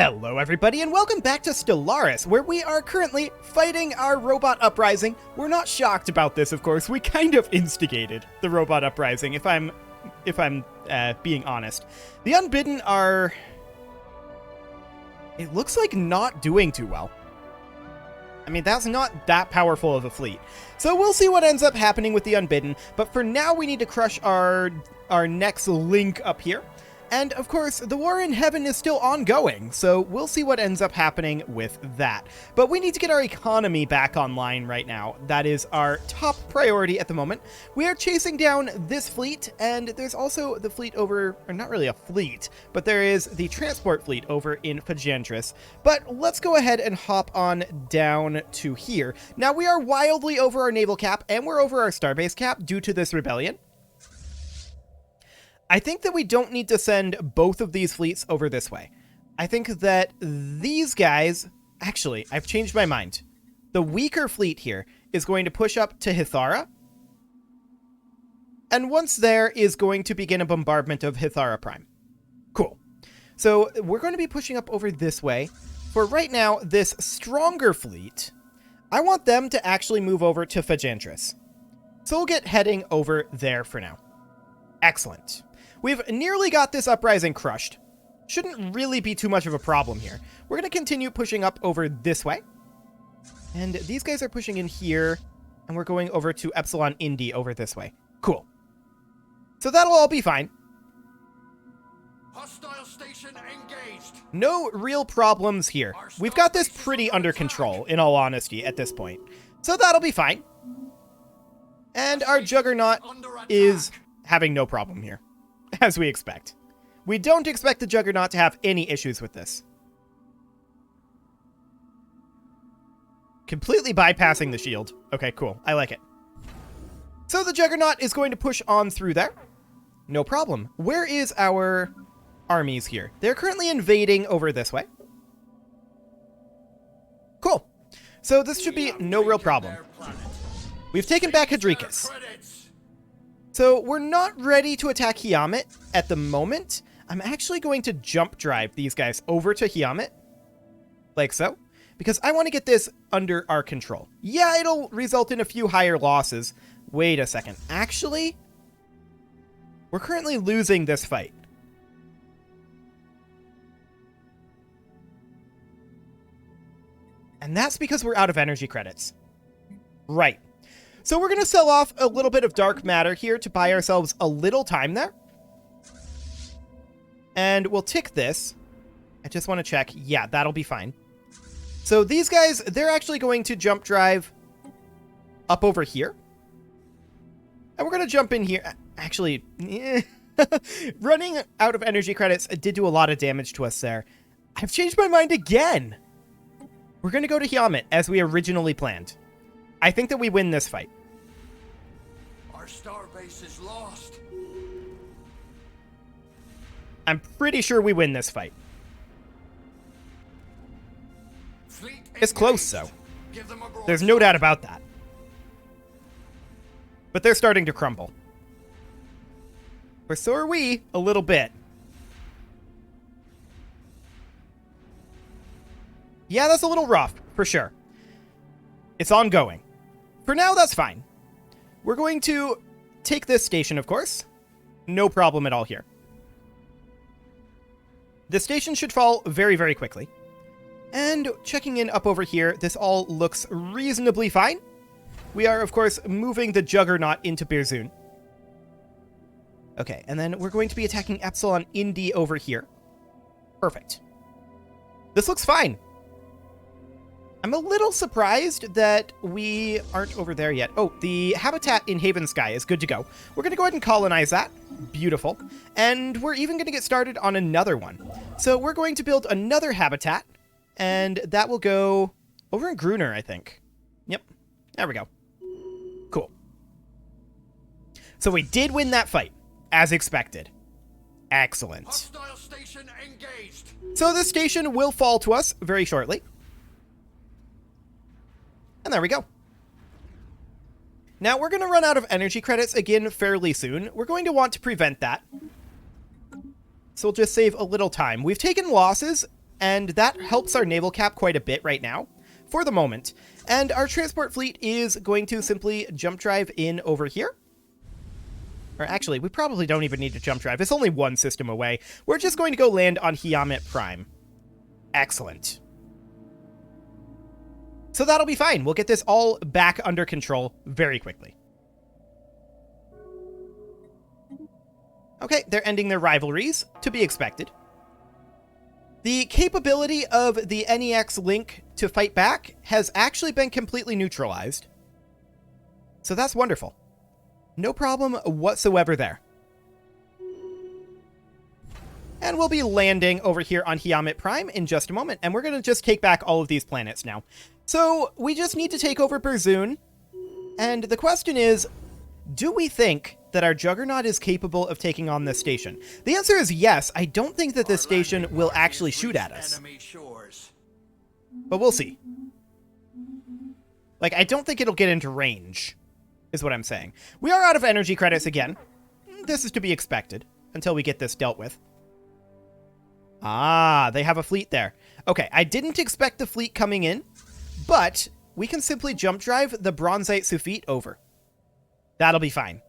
Hello everybody and welcome back to Stellaris, where we are currently fighting our robot uprising. We're not shocked about this, of course. We kind of instigated the robot uprising, if I'm being honest. The Unbidden are... it looks like not doing too well. I mean, that's not that powerful of a fleet. So we'll see what ends up happening with the Unbidden, but for now we need to crush our next link up here. And, of course, the war in heaven is still ongoing, so we'll see what ends up happening with that. But we need to get our economy back online right now. That is our top priority at the moment. We are chasing down this fleet, and there's also the fleet over, or not really a fleet, but there is the transport fleet over in Fagentris. But let's go ahead and hop on down to here. Now, we are wildly over our naval cap, and we're over our starbase cap due to this rebellion. I think that we don't need to send both of these fleets over this way. I think that these guys... actually, I've changed my mind. The weaker fleet here is going to push up to Hithara. And once there is going to begin a bombardment of Hithara Prime. Cool. So we're going to be pushing up over this way. For right now, this stronger fleet, I want them to actually move over to Fagentris. So we'll get heading over there for now. Excellent. We've nearly got this uprising crushed. Shouldn't really be too much of a problem here. We're going to continue pushing up over this way. And these guys are pushing in here. And we're going over to Epsilon Indy over this way. Cool. So that'll all be fine. Hostile station engaged. No real problems here. We've got this pretty under control, in all honesty, at this point. So that'll be fine. And our Juggernaut is having no problem here. As we expect. We don't expect the Juggernaut to have any issues with this. Completely bypassing the shield. Okay, cool. I like it. So the Juggernaut is going to push on through there. No problem. Where is our armies here? They're currently invading over this way. Cool. So this should be no real problem. We've taken back Hadrikas. So we're not ready to attack Hiamet at the moment. I'm actually going to jump drive these guys over to Hiamet, like so, because I want to get this under our control. Yeah, it'll result in a few higher losses. Wait a second. Actually, we're currently losing this fight. And that's because we're out of energy credits. Right. So we're going to sell off a little bit of dark matter here to buy ourselves a little time there. And we'll tick this. I just want to check. Yeah, that'll be fine. So these guys, they're actually going to jump drive up over here. And we're going to jump in here. Actually, running out of energy credits did do a lot of damage to us there. I've changed my mind again. We're going to go to Hiamet as we originally planned. I think that we win this fight. Our starbase is lost. I'm pretty sure we win this fight. Fleet It's close, though. Give them a There's no doubt about that. But they're starting to crumble. Or so are we, a little bit. Yeah, that's a little rough, for sure. It's ongoing. For now, that's fine. We're going to take this station, of course. No problem at all here. The station should fall very, very quickly. And checking in up over here, this all looks reasonably fine. We are, of course, moving the Juggernaut into Birzun. Okay, and then we're going to be attacking Epsilon Indy over here. Perfect. This looks fine. I'm a little surprised that we aren't over there yet. Oh, the habitat in Haven Sky is good to go. We're going to go ahead and colonize that. Beautiful. And we're even going to get started on another one. So we're going to build another habitat, and that will go over in Gruner, I think. Yep. There we go. Cool. So we did win that fight, as expected. Excellent. Hostile station engaged. So this station will fall to us very shortly. And there we go. Now, we're going to run out of energy credits again fairly soon. We're going to want to prevent that. So we'll just save a little time. We've taken losses and that helps our naval cap quite a bit right now, for the moment. And our transport fleet is going to simply jump drive in over here. Or actually, we probably don't even need to jump drive. It's only one system away. We're just going to go land on Hiamet Prime. Excellent. So that'll be fine. We'll get this all back under control very quickly. Okay, they're ending their rivalries, to be expected. The capability of the NEX link to fight back has actually been completely neutralized. So that's wonderful. No problem whatsoever there. And we'll be landing over here on Hiamet Prime in just a moment, and we're going to just take back all of these planets now. So we just need to take over Berzoon, and the question is, do we think that our Juggernaut is capable of taking on this station? The answer is yes. I don't think that this station will actually shoot at us. But we'll see. Like, I don't think it'll get into range, is what I'm saying. We are out of energy credits again. This is to be expected until we get this dealt with. Ah, they have a fleet there. Okay, I didn't expect the fleet coming in, but we can simply jump drive the Bronzite Suffit over. That'll be fine.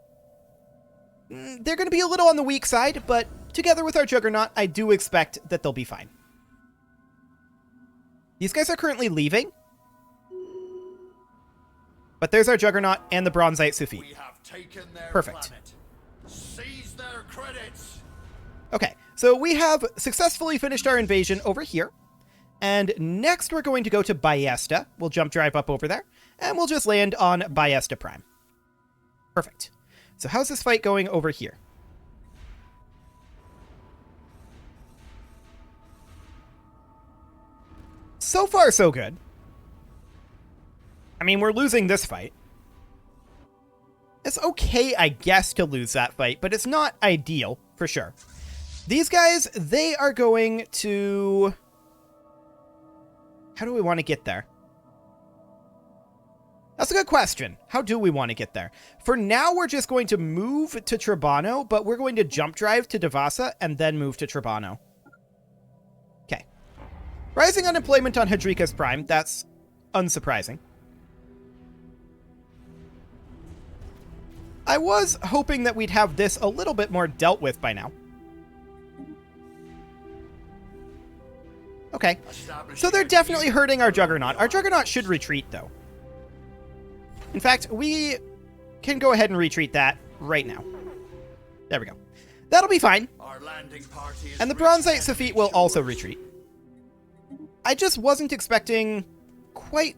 They're going to be a little on the weak side, but together with our Juggernaut, I do expect that they'll be fine. These guys are currently leaving. But there's our Juggernaut and the Bronzite Suffit. We have taken their Perfect. planet. Seize their credits. Okay, so we have successfully finished our invasion over here. And next we're going to go to Ballesta. We'll jump drive up over there, and we'll just land on Ballesta Prime. Perfect. So how's this fight going over here? So far, so good. I mean, we're losing this fight. It's okay, I guess, to lose that fight, but it's not ideal, for sure. These guys, they are going to... How do we want to get there? That's a good question. How do we want to get there? For now, we're just going to move to Trabano, but we're going to jump drive to Devasa and then move to Trabano. Okay. Rising unemployment on Hadrikas Prime. That's unsurprising. I was hoping that we'd have this a little bit more dealt with by now. Okay. So they're definitely hurting our Juggernaut. Our Juggernaut should retreat, though. In fact, we can go ahead and retreat that right now. There we go. That'll be fine. And the Bronzite Suffit will also retreat. I just wasn't expecting quite...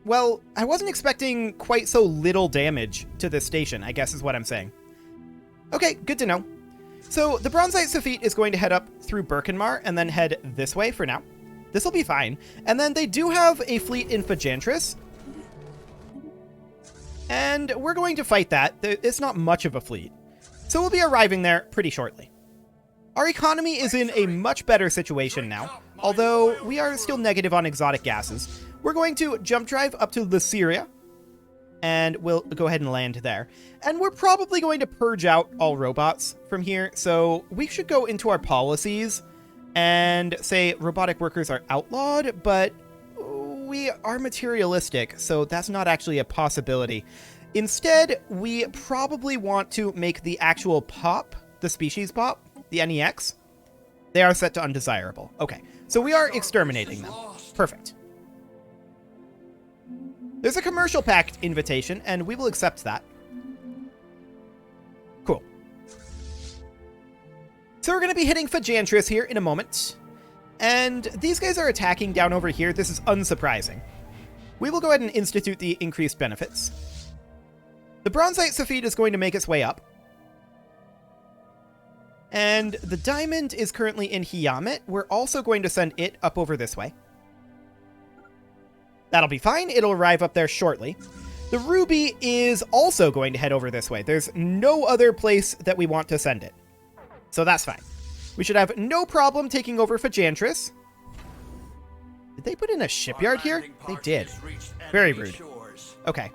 Well, I wasn't expecting quite so little damage to this station, I guess is what I'm saying. Okay, good to know. So the Bronzite Suffit is going to head up through Birkenmar and then head this way for now. This will be fine. And then they do have a fleet in Fajantris. And we're going to fight that. It's not much of a fleet. So we'll be arriving there pretty shortly. Our economy is in a much better situation now, although we are still negative on exotic gases. We're going to jump drive up to Lyciria, and we'll go ahead and land there. And we're probably going to purge out all robots from here, so we should go into our policies and say robotic workers are outlawed, but we are materialistic, so that's not actually a possibility. Instead, we probably want to make the actual POP, the species POP, the NEX, they are set to undesirable. Okay, so we are exterminating them. Perfect. There's a commercial pact invitation, and we will accept that. Cool. So we're going to be hitting Fajantris here in a moment. And these guys are attacking down over here. This is unsurprising. We will go ahead and institute the increased benefits. The Bronzite Suffit is going to make its way up. And the Diamond is currently in Hiamet. We're also going to send it up over this way. That'll be fine. It'll arrive up there shortly. The Ruby is also going to head over this way. There's no other place that we want to send it. So that's fine. We should have no problem taking over Fajantris. Did they put in a shipyard here? They did. Very rude. Okay.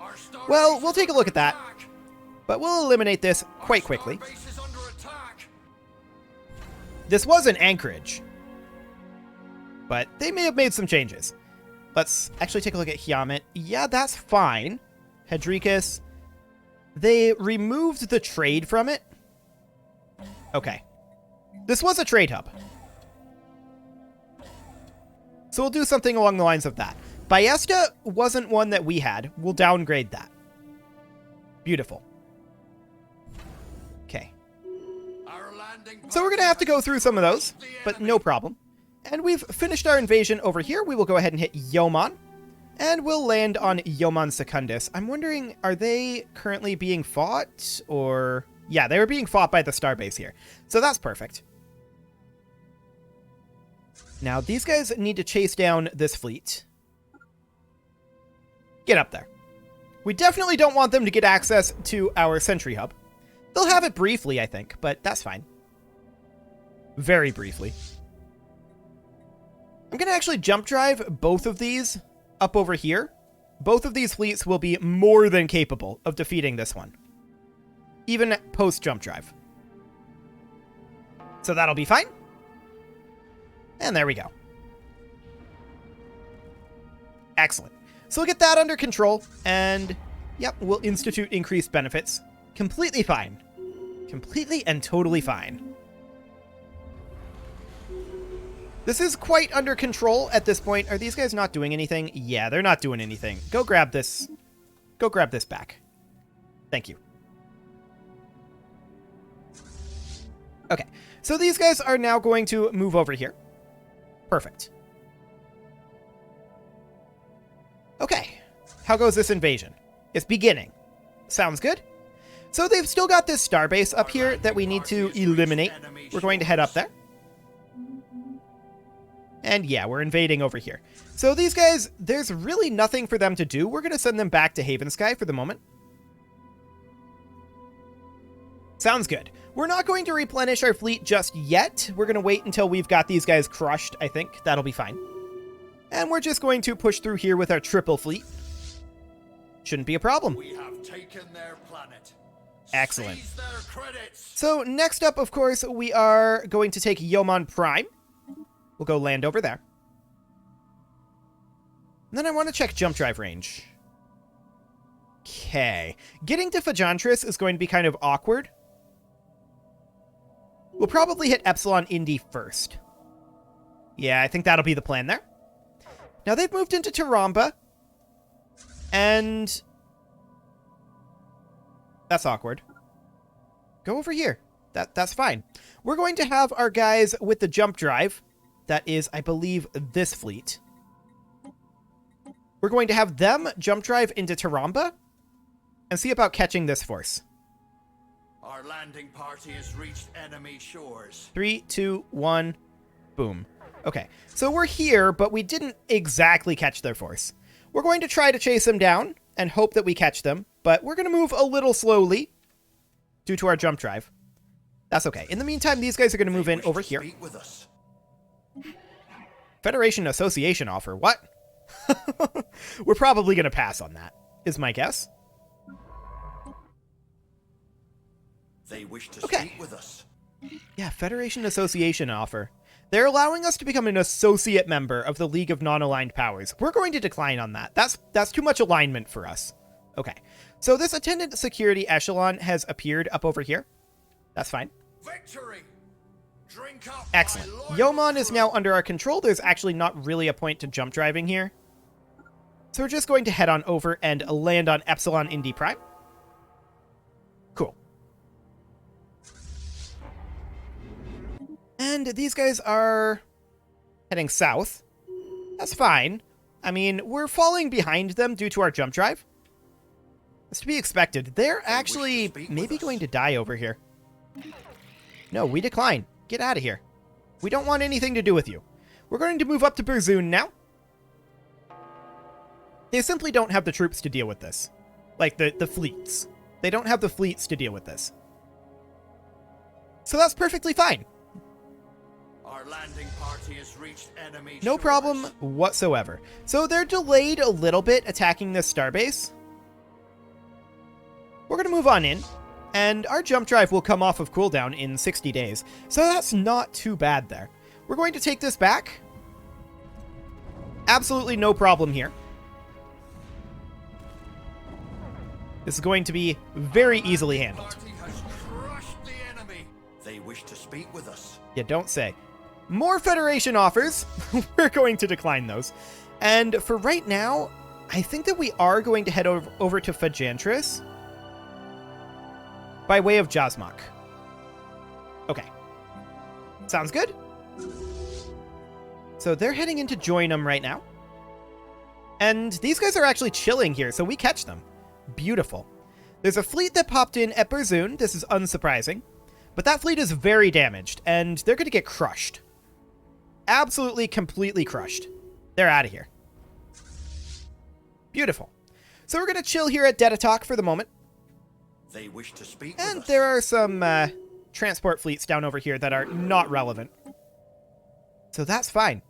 Well, we'll take a look at that. But we'll eliminate this quite quickly. This was an anchorage. But they may have made some changes. Let's actually take a look at Hyamet. Yeah, that's fine. Hedricus. They removed the trade from it. Okay. This was a trade hub. So we'll do something along the lines of that. Ballesta wasn't one that we had. We'll downgrade that. Beautiful. Okay. So we're going to have to go through some of those, but no problem. And we've finished our invasion over here. We will go ahead and hit Yeoman. And we'll land on Yeoman Secundus. I'm wondering, are they currently being fought? Or... yeah, they were being fought by the starbase here. So that's perfect. Now, these guys need to chase down this fleet. Get up there. We definitely don't want them to get access to our sentry hub. They'll have it briefly, I think, but that's fine. Very briefly. I'm going to actually jump drive both of these up over here. Both of these fleets will be more than capable of defeating this one. Even post-jump drive. So that'll be fine. And there we go. Excellent. So we'll get that under control, and yep, we'll institute increased benefits. Completely fine. Completely and totally fine. This is quite under control at this point. Are these guys not doing anything? Yeah, they're not doing anything. Go grab this. Go grab this back. Thank you. Okay, so these guys are now going to move over here. Perfect. Okay, how goes this invasion? It's beginning. Sounds good. So they've still got this starbase up here that we need to eliminate. We're going to head up there. And yeah, we're invading over here. So these guys, there's really nothing for them to do. We're going to send them back to Haven Sky for the moment. Sounds good. We're not going to replenish our fleet just yet. We're going to wait until we've got these guys crushed, I think. That'll be fine. And we're just going to push through here with our triple fleet. Shouldn't be a problem. We have taken their planet. Excellent. Seize their credits. So next up, of course, we are going to take Yeoman Prime. We'll go land over there. And then I want to check jump drive range. Okay. Getting to Fajantris is going to be kind of awkward. We'll probably hit Epsilon Indy first. Yeah, I think that'll be the plan there. Now they've moved into Taramba. And... that's awkward. Go over here. That's fine. We're going to have our guys with the jump drive. That is, I believe, this fleet. We're going to have them jump drive into Taramba and see about catching this force. Our landing party has reached enemy shores. 3, 2, 1, boom. Okay, so we're here, but we didn't exactly catch their force. We're going to try to chase them down and hope that we catch them, but we're going to move a little slowly due to our jump drive. That's okay. In the meantime, these guys are going to move in over here. Speak with us. Federation Association offer. What? We're probably going to pass on that, is my guess. They wish to speak with us. Yeah, Federation Association offer. They're allowing us to become an associate member of the League of Non-Aligned Powers. We're going to decline on that. That's too much alignment for us. Okay. So this attendant security echelon has appeared up over here. That's fine. Victory! Drink up. Excellent. Yeoman is now under our control. There's actually not really a point to jump driving here. So we're just going to head on over and land on Epsilon Indy Prime. Cool. And these guys are heading south. That's fine. I mean, we're falling behind them due to our jump drive. It's to be expected. They're actually maybe going to die over here. No, we decline. Get out of here. We don't want anything to do with you. We're going to move up to Berzoon now. They simply don't have the troops to deal with this. Like, the fleets. They don't have the fleets to deal with this. So that's perfectly fine. Our landing party has reached enemy No shores. problem whatsoever. So they're delayed a little bit attacking this starbase. We're going to move on in. And our jump drive will come off of cooldown in 60 days. So that's not too bad there. We're going to take this back. Absolutely no problem here. This is going to be very easily handled. Party has crushed the enemy. They wish to speak with us. Yeah, don't say. More Federation offers. We're going to decline those. And for right now, I think that we are going to head over to Fajantris by way of Jasmok. Okay. Sounds good. So they're heading into Joinum right now. And these guys are actually chilling here, so we catch them. Beautiful. There's a fleet that popped in at Berzoon. This is unsurprising. But that fleet is very damaged, and they're going to get crushed. Absolutely, completely crushed. They're out of here. Beautiful. So we're going to chill here at Detatok for the moment. They wish to speak And with us. there are some transport fleets down over here that are not relevant. So that's fine.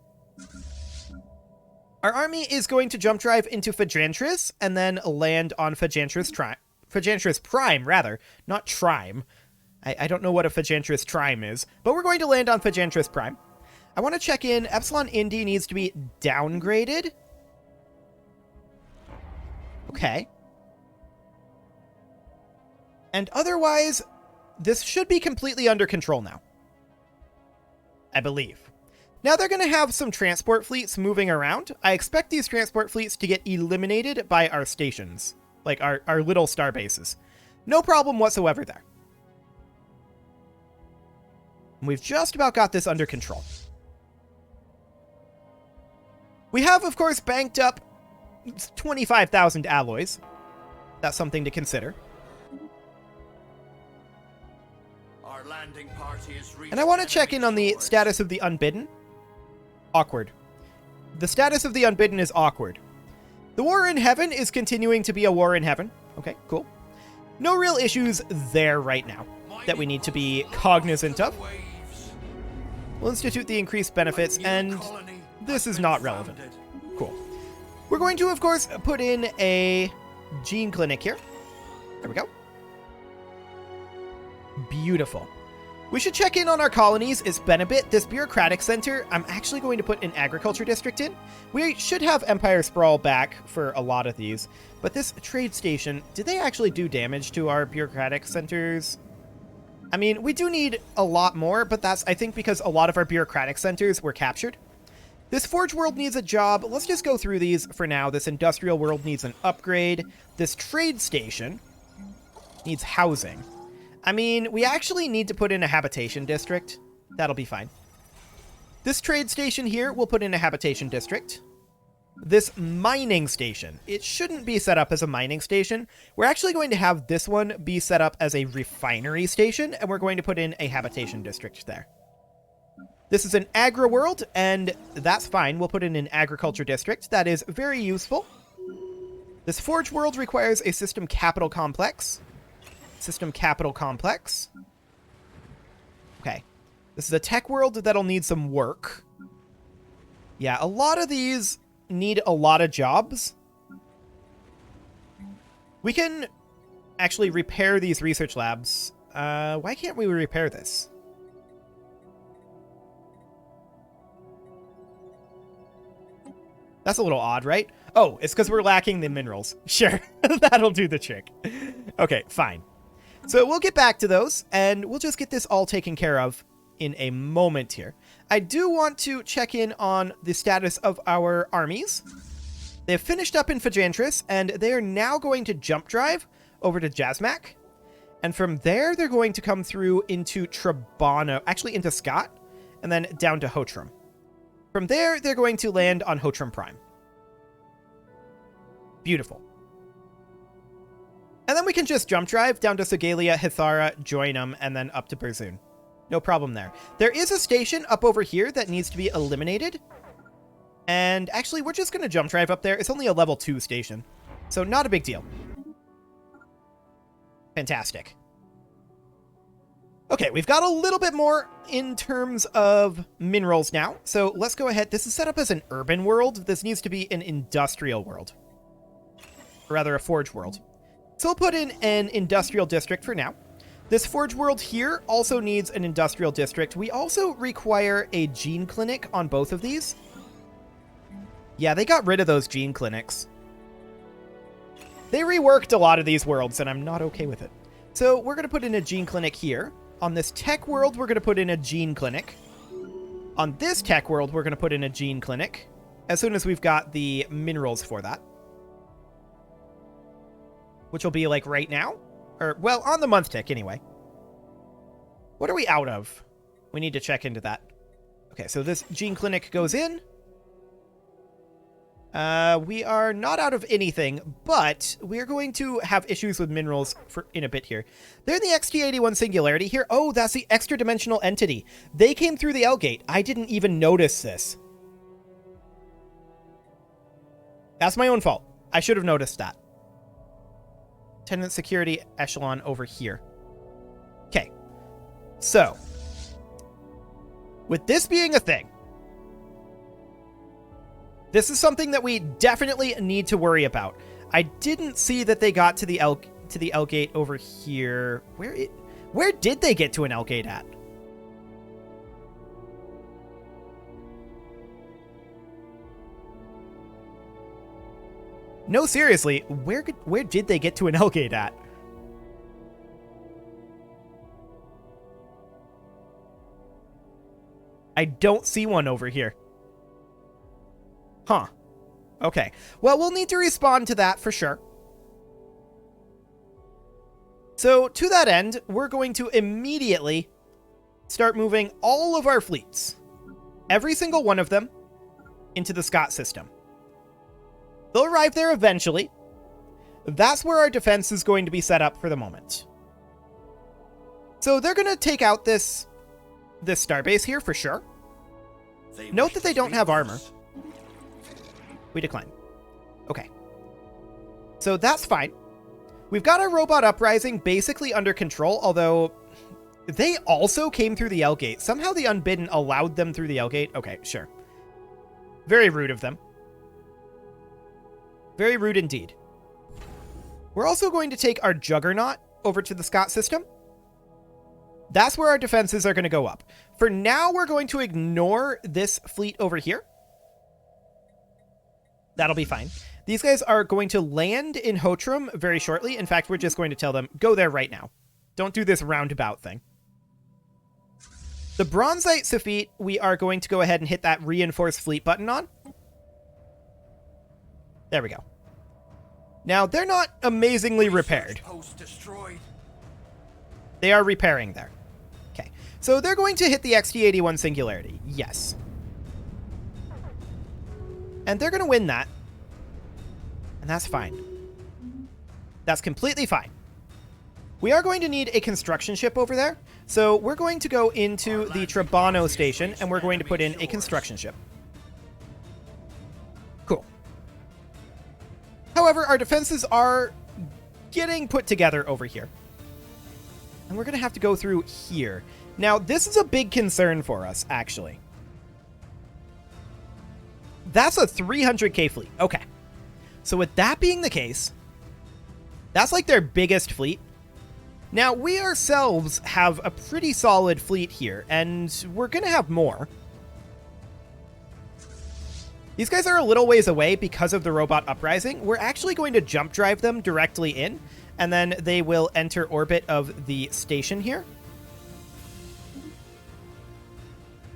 Our army is going to jump drive into Fajantris and then land on Fajantris Prime, rather, not Trime. I don't know what a Fajantris Trime is, but we're going to land on Fajantris Prime. I want to check in. Epsilon Indy needs to be downgraded. Okay. And otherwise, this should be completely under control now. I believe. Now they're going to have some transport fleets moving around. I expect these transport fleets to get eliminated by our stations, like our little star bases. No problem whatsoever there. We've just about got this under control. We have, of course, banked up 25,000 alloys. That's something to consider. Our landing party is And I want to check in on the status of the Unbidden. Awkward. The status of the Unbidden is awkward. The war in heaven is continuing to be a war in heaven. Okay, cool. No real issues there right now that we need to be cognizant of. We'll institute the increased benefits, and this is not relevant. Cool. We're going to, of course, put in a gene clinic here. There we go. Beautiful. We should check in on our colonies. It's been a bit. This bureaucratic center, I'm actually going to put an agriculture district in. We should have Empire Sprawl back for a lot of these. But this trade station, did they actually do damage to our bureaucratic centers? I mean, we do need a lot more, but that's, I think, because a lot of our bureaucratic centers were captured. This Forge World needs a job. Let's just go through these for now. This Industrial World needs an upgrade. This trade station needs housing. I mean, we actually need to put in a habitation district. That'll be fine. This trade station here, we'll put in a habitation district. This mining station, it shouldn't be set up as a mining station. We're actually going to have this one be set up as a refinery station, and we're going to put in a habitation district there. This is an agri world, and that's fine. We'll put in an agriculture district. That is very useful. This Forge World requires a system capital complex. System capital complex. Okay. This is a tech world that'll need some work. Yeah, a lot of these need a lot of jobs. We can actually repair these research labs. Why can't we repair this? That's a little odd, right? Oh, it's because we're lacking the minerals. Sure, that'll do the trick. Okay, fine. So we'll get back to those, and we'll just get this all taken care of in a moment here. I do want to check in on the status of our armies. They've finished up in Fajantris, and they are now going to jump drive over to Jasmok. And from there, they're going to come through into Trabano, actually into Scott, and then down to Hotram. From there, they're going to land on Hotram Prime. Beautiful. And then we can just jump drive down to Sogalia, Hithara, Joinum, and then up to Berzoon. No problem there. There is a station up over here that needs to be eliminated. And actually, we're just going to jump drive up there. It's only a level 2 station, so not a big deal. Fantastic. Okay, we've got a little bit more in terms of minerals now. So let's go ahead. This is set up as an urban world. This needs to be an industrial world. Or rather, a forge world. So we'll put in an industrial district for now. This forge world here also needs an industrial district. We also require a gene clinic on both of these. Yeah, they got rid of those gene clinics. They reworked a lot of these worlds, and I'm not okay with it. So we're going to put in a gene clinic here. On this tech world, we're going to put in a gene clinic. On this tech world, we're going to put in a gene clinic as soon as we've got the minerals for that. Which will be like right now. Or, well, on the month tick anyway. What are we out of? We need to check into that. Okay, so this gene clinic goes in. We are not out of anything, but we're going to have issues with minerals in a bit here. They're in the XT-81 Singularity here. Oh, that's the extra-dimensional entity. They came through the L-Gate. I didn't even notice this. That's my own fault. I should have noticed that. Tenant security echelon over here. Okay. So, with this being a thing, this is something that we definitely need to worry about. I didn't see that they got to the L gate over here. Where did they get to an L gate at? No, seriously, where did they get to an L gate at? I don't see one over here. Huh. Okay. Well, we'll need to respond to that for sure. So, to that end, we're going to immediately start moving all of our fleets, every single one of them, into the Scott system. They'll arrive there eventually. That's where our defense is going to be set up for the moment. So they're going to take out this starbase here for sure. Note that they don't have armor. We decline. Okay. So that's fine. We've got our robot uprising basically under control, although they also came through the L gate. Somehow the Unbidden allowed them through the L gate. Okay, sure. Very rude of them. Very rude indeed. We're also going to take our Juggernaut over to the Scott system. That's where our defenses are going to go up. For now, we're going to ignore this fleet over here. That'll be fine. These guys are going to land in Hotrum very shortly. In fact, we're just going to tell them, go there right now. Don't do this roundabout thing. The Bronzite Safite, we are going to go ahead and hit that reinforce fleet button on. There we go. Now, they're not amazingly repaired. They are repairing there. Okay. So they're going to hit the XT-81 Singularity. Yes. And they're going to win that. And that's fine. That's completely fine. We are going to need a construction ship over there. So we're going to go into the Trabano station, and we're going to put in a construction ship. Cool. However, our defenses are getting put together over here. And we're going to have to go through here. Now, this is a big concern for us, actually. That's a 300k fleet. Okay. So with that being the case, that's like their biggest fleet. Now, we ourselves have a pretty solid fleet here, and we're going to have more. These guys are a little ways away because of the robot uprising. We're actually going to jump drive them directly in, and then they will enter orbit of the station here.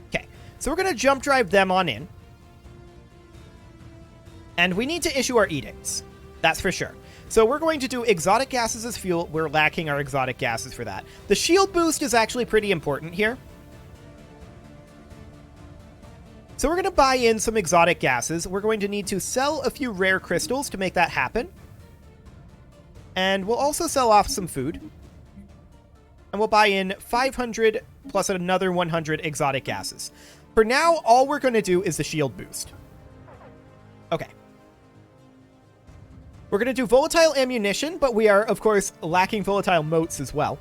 Okay, so we're going to jump drive them on in. And we need to issue our edicts. That's for sure. So we're going to do exotic gases as fuel. We're lacking our exotic gases for that. The shield boost is actually pretty important here. So we're going to buy in some exotic gases. We're going to need to sell a few rare crystals to make that happen. And we'll also sell off some food. And we'll buy in 500 plus another 100 exotic gases. For now, all we're going to do is the shield boost. Okay. We're going to do volatile ammunition, but we are, of course, lacking volatile motes as well.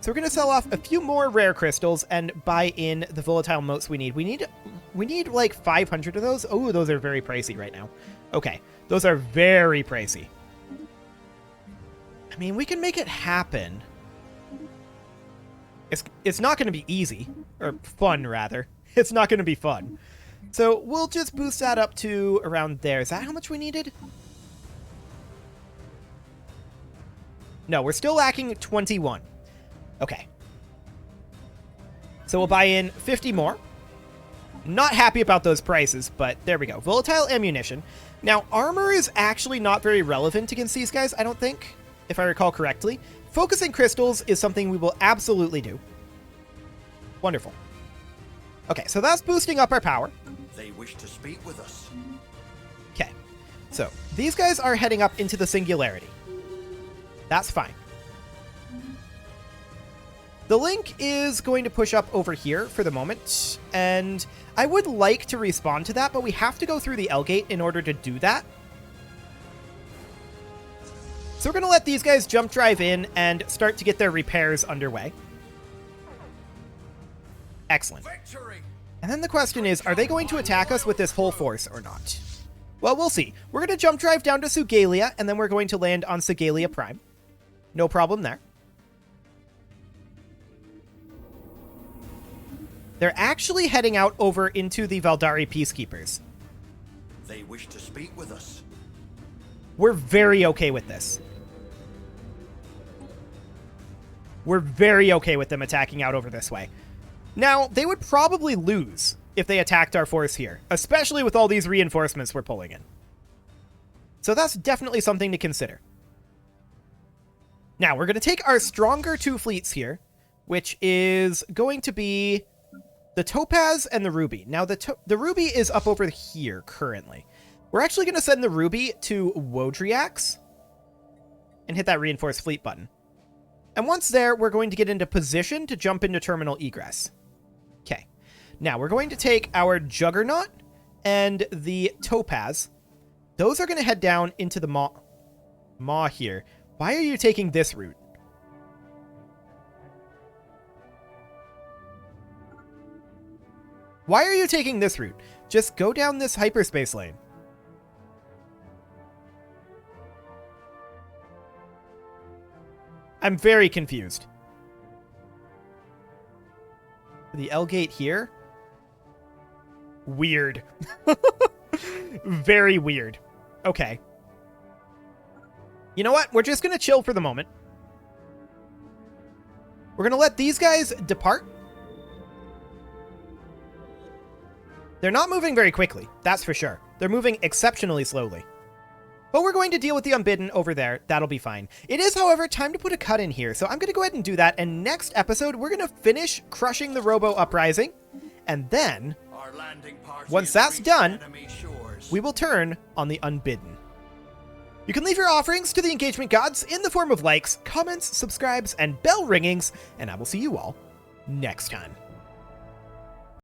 So we're going to sell off a few more rare crystals and buy in the volatile motes we need. We need like 500 of those. Oh, those are very pricey right now. Okay, those are very pricey. I mean, we can make it happen. It's not going to be easy, or fun rather. It's not going to be fun. So we'll just boost that up to around there. Is that how much we needed? No, we're still lacking 21. Okay. So we'll buy in 50 more. Not happy about those prices, but there we go. Volatile ammunition. Now, armor is actually not very relevant against these guys, I don't think, if I recall correctly. Focusing crystals is something we will absolutely do. Wonderful. Okay, so that's boosting up our power. They wish to speak with us. Okay, so these guys are heading up into the Singularity. That's fine. The Link is going to push up over here for the moment, and I would like to respond to that, but we have to go through the L gate in order to do that. So we're going to let these guys jump drive in and start to get their repairs underway. Excellent. Victory! And then the question is, are they going to attack us with this whole force or not? Well, we'll see. We're going to jump drive down to Sugalia, and then we're going to land on Sugalia Prime. No problem there. They're actually heading out over into the Valdari Peacekeepers. They wish to speak with us. We're very okay with this. We're very okay with them attacking out over this way. Now, they would probably lose if they attacked our force here, especially with all these reinforcements we're pulling in. So that's definitely something to consider. Now, we're going to take our stronger two fleets here, which is going to be the Topaz and the Ruby. Now, the Ruby is up over here currently. We're actually going to send the Ruby to Wodriax and hit that reinforced fleet button. And once there, we're going to get into position to jump into terminal egress. Okay. Now, we're going to take our Juggernaut and the Topaz. Those are going to head down into the Maw here. Why are you taking this route? Why are you taking this route? Just go down this hyperspace lane. I'm very confused. The L gate here? Weird. Very weird. Okay. You know what? We're just going to chill for the moment. We're going to let these guys depart. They're not moving very quickly, that's for sure. They're moving exceptionally slowly. But we're going to deal with the Unbidden over there. That'll be fine. It is, however, time to put a cut in here. So I'm going to go ahead and do that. And next episode, we're going to finish crushing the Robo Uprising. And then, once that's done, we will turn on the Unbidden. You can leave your offerings to the engagement gods in the form of likes, comments, subscribes, and bell ringings. And I will see you all next time.